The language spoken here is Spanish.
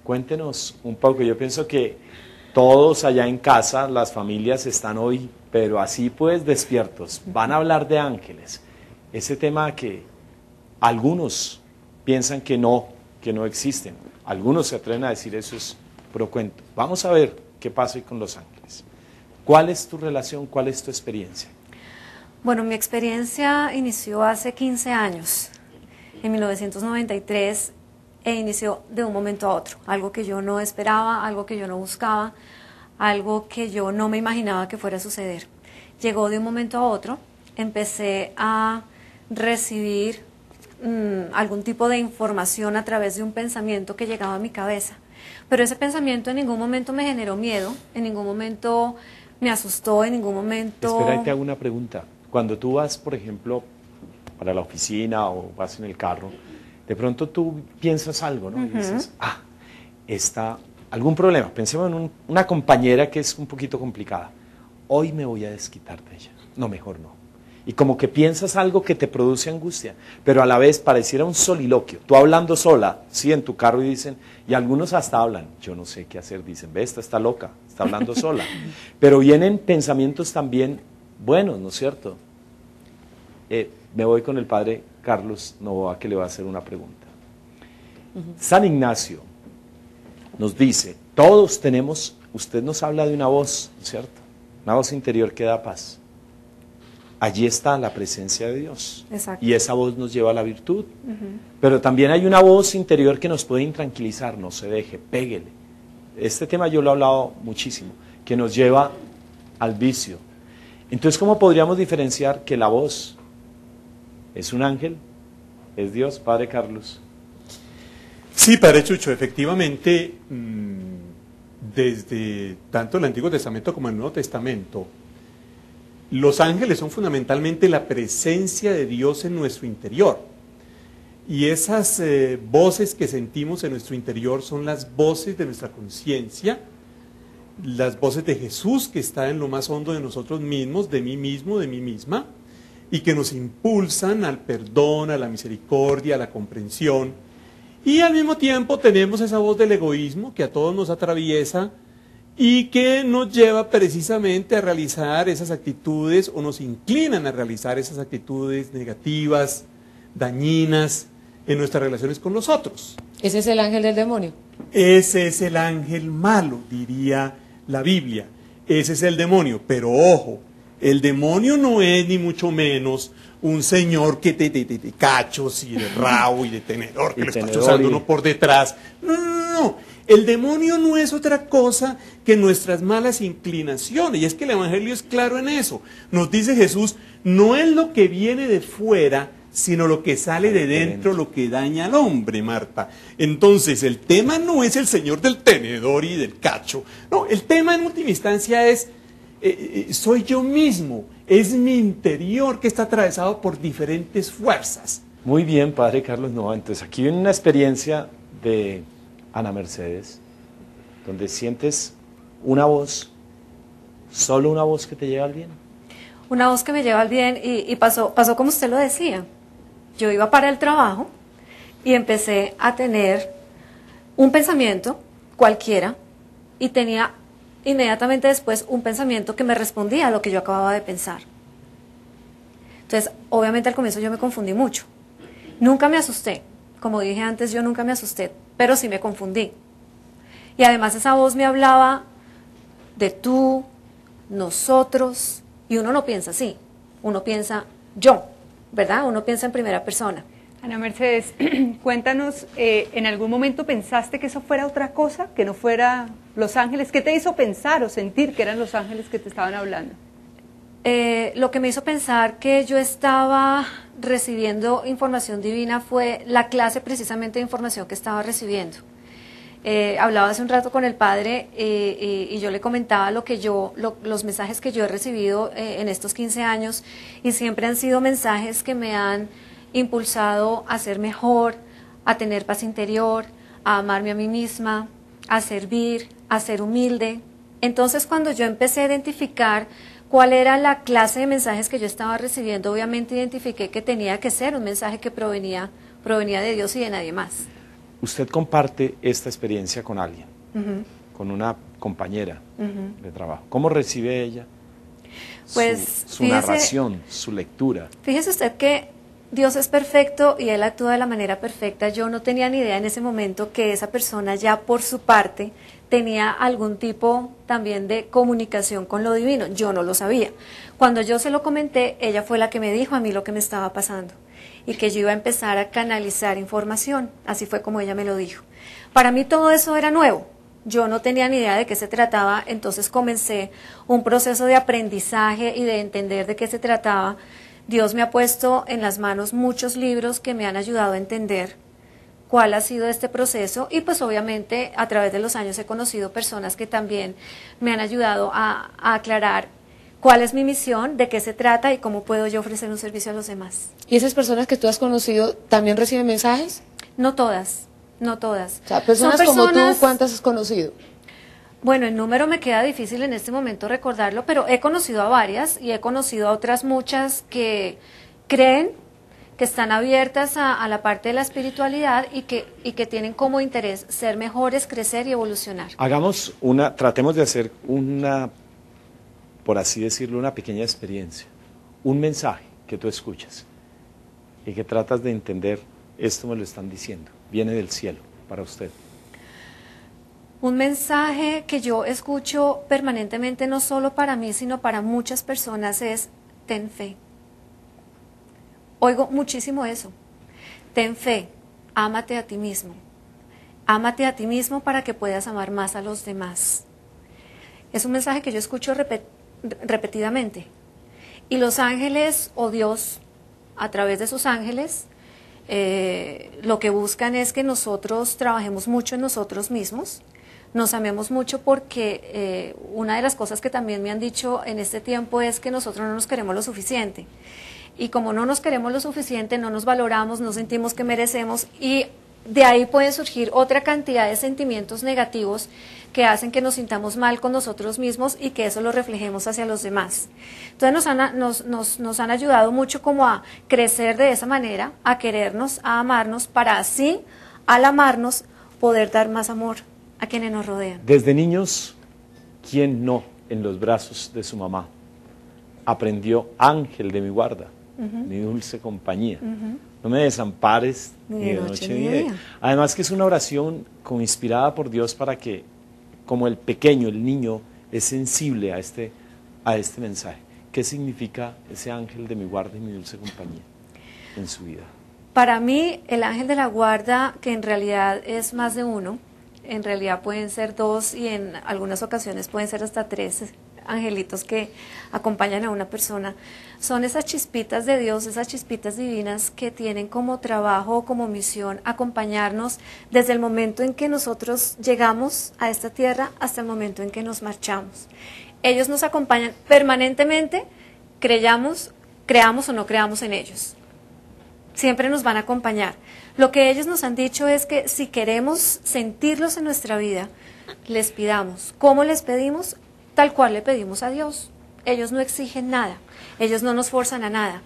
Cuéntenos un poco. Yo pienso que todos allá en casa, las familias están hoy, pero así pues despiertos. Van a hablar de ángeles. Ese tema que algunos piensan que no existen. Algunos se atreven a decir eso es puro cuento. Vamos a ver qué pasa hoy con los ángeles. ¿Cuál es tu relación? ¿Cuál es tu experiencia? Bueno, mi experiencia inició hace 15 años, en 1993, e inició de un momento a otro. Algo que yo no esperaba, algo que yo no buscaba, algo que yo no me imaginaba que fuera a suceder. Llegó de un momento a otro, empecé a recibir algún tipo de información a través de un pensamiento que llegaba a mi cabeza. Pero ese pensamiento en ningún momento me generó miedo, en ningún momento me asustó, en ningún momento... Espera, y te hago una pregunta. Cuando tú vas, por ejemplo, para la oficina o vas en el carro, de pronto tú piensas algo, ¿no? Y dices, está algún problema. Pensemos en una compañera que es un poquito complicada. Hoy me voy a desquitar de ella. No, mejor no. Y como que piensas algo que te produce angustia, pero a la vez pareciera un soliloquio. Tú hablando sola, sí, en tu carro, y dicen, y algunos hasta hablan, yo no sé qué hacer, dicen, ve, esta está loca, está hablando sola. Pero vienen pensamientos también buenos, ¿no es cierto? Me voy con el padre Carlos Novoa, que le va a hacer una pregunta. San Ignacio nos dice, todos tenemos, usted nos habla de una voz, ¿no es cierto? Una voz interior que da paz. Allí está la presencia de Dios. Exacto. Y esa voz nos lleva a la virtud. Pero también hay una voz interior que nos puede intranquilizar, no se deje, péguele. Este tema yo lo he hablado muchísimo, que nos lleva al vicio. Entonces, ¿cómo podríamos diferenciar que la voz es un ángel, es Dios, Padre Carlos? Sí, Padre Chucho, efectivamente, desde tanto el Antiguo Testamento como el Nuevo Testamento, los ángeles son fundamentalmente la presencia de Dios en nuestro interior. Y esas voces que sentimos en nuestro interior son las voces de nuestra conciencia, las voces de Jesús que está en lo más hondo de nosotros mismos, de mí mismo, de mí misma, y que nos impulsan al perdón, a la misericordia, a la comprensión. Y al mismo tiempo tenemos esa voz del egoísmo que a todos nos atraviesa, y que nos lleva precisamente a realizar esas actitudes o nos inclinan a realizar esas actitudes negativas, dañinas en nuestras relaciones con los otros. ¿Ese es el ángel del demonio? Ese es el ángel malo, diría la Biblia. Ese es el demonio, pero ojo, el demonio no es ni mucho menos un señor que te cachos y de rabo y de tenedor, que le está chuzando uno por detrás. No, no, no. El demonio no es otra cosa que nuestras malas inclinaciones, y es que el Evangelio es claro en eso. Nos dice Jesús, no es lo que viene de fuera, sino lo que sale de dentro, lo que daña al hombre, Marta. Entonces, el tema no es el señor del tenedor y del cacho. No, el tema en última instancia es, soy yo mismo, es mi interior que está atravesado por diferentes fuerzas. Muy bien, Padre Carlos Novoa. Entonces, aquí viene una experiencia de Ana Mercedes, donde sientes una voz, solo una voz que te lleva al bien. Una voz que me lleva al bien y pasó como usted lo decía. Yo iba para el trabajo y empecé a tener un pensamiento cualquiera y tenía inmediatamente después un pensamiento que me respondía a lo que yo acababa de pensar. Entonces, obviamente al comienzo yo me confundí mucho. Nunca me asusté. Como dije antes, yo nunca me asusté, pero sí me confundí. Y además esa voz me hablaba de tú, nosotros, y uno no piensa así, uno piensa yo, ¿verdad? Uno piensa en primera persona. Ana Mercedes, cuéntanos, ¿en algún momento pensaste que eso fuera otra cosa, que no fuera los ángeles? ¿Qué te hizo pensar o sentir que eran los ángeles que te estaban hablando? Lo que me hizo pensar que yo estaba recibiendo información divina fue la clase precisamente de información que estaba recibiendo. Hablaba hace un rato con el padre y yo le comentaba los mensajes que yo he recibido en estos 15 años, y siempre han sido mensajes que me han impulsado a ser mejor, a tener paz interior, a amarme a mí misma, a servir, a ser humilde. Entonces, cuando yo empecé a identificar cuál era la clase de mensajes que yo estaba recibiendo, obviamente identifiqué que tenía que ser un mensaje que provenía de Dios y de nadie más. usted comparte esta experiencia con alguien, Ujú. con una compañera Ujú. de trabajo. ¿Cómo recibe ella Pues, su fíjese- narración, su lectura? Fíjese usted que Dios es perfecto y Él actúa de la manera perfecta. Yo no tenía ni idea en ese momento que esa persona ya por su parte tenía algún tipo también de comunicación con lo divino. Yo no lo sabía. Cuando yo se lo comenté, ella fue la que me dijo a mí lo que me estaba pasando y que yo iba a empezar a canalizar información. Así fue como ella me lo dijo. Para mí todo eso era nuevo. Yo no tenía ni idea de qué se trataba, entonces comencé un proceso de aprendizaje y de entender de qué se trataba. Dios me ha puesto en las manos muchos libros que me han ayudado a entender cuál ha sido este proceso y pues obviamente a través de los años he conocido personas que también me han ayudado a aclarar cuál es mi misión, de qué se trata y cómo puedo yo ofrecer un servicio a los demás. ¿Y esas personas que tú has conocido también reciben mensajes? No todas, no todas. O sea, personas, Son como tú, personas- ¿cuántas has conocido? Bueno, el número me queda difícil en este momento recordarlo, pero he conocido a varias y he conocido a otras muchas que creen, que están abiertas a la parte de la espiritualidad y que tienen como interés ser mejores, crecer y evolucionar. Tratemos de hacer una, por así decirlo, una pequeña experiencia, un mensaje que tú escuchas y que tratas de entender, esto me lo están diciendo, viene del cielo para usted. Un mensaje que yo escucho permanentemente, no solo para mí, sino para muchas personas, es ten fe. Oigo muchísimo eso. Ten fe, ámate a ti mismo. Ámate a ti mismo para que puedas amar más a los demás. Es un mensaje que yo escucho repetidamente. Y los ángeles o Dios, a través de sus ángeles, lo que buscan es que nosotros trabajemos mucho en nosotros mismos, nos amemos mucho porque una de las cosas que también me han dicho en este tiempo es que nosotros no nos queremos lo suficiente. Y como no nos queremos lo suficiente, no nos valoramos, no sentimos que merecemos y de ahí pueden surgir otra cantidad de sentimientos negativos que hacen que nos sintamos mal con nosotros mismos y que eso lo reflejemos hacia los demás. Entonces nos han ayudado mucho como a crecer de esa manera, a querernos, a amarnos, para así, al amarnos, poder dar más amor a quienes nos rodean. Desde niños, ¿quién no en los brazos de su mamá aprendió ángel de mi guarda, mi dulce compañía? No me desampares ni de noche ni de día. Además que es una oración inspirada por Dios para que, como el pequeño, el niño, es sensible a este mensaje. ¿Qué significa ese ángel de mi guarda y mi dulce compañía en su vida? Para mí, el ángel de la guarda, que en realidad es más de uno, en realidad pueden ser dos y en algunas ocasiones pueden ser hasta tres angelitos que acompañan a una persona, son esas chispitas de Dios, esas chispitas divinas que tienen como trabajo, como misión, acompañarnos desde el momento en que nosotros llegamos a esta tierra hasta el momento en que nos marchamos. Ellos nos acompañan permanentemente, creamos o no creamos en ellos. Siempre nos van a acompañar. Lo que ellos nos han dicho es que si queremos sentirlos en nuestra vida, les pidamos. ¿Cómo les pedimos? Tal cual le pedimos a Dios. Ellos no exigen nada, ellos no nos forzan a nada.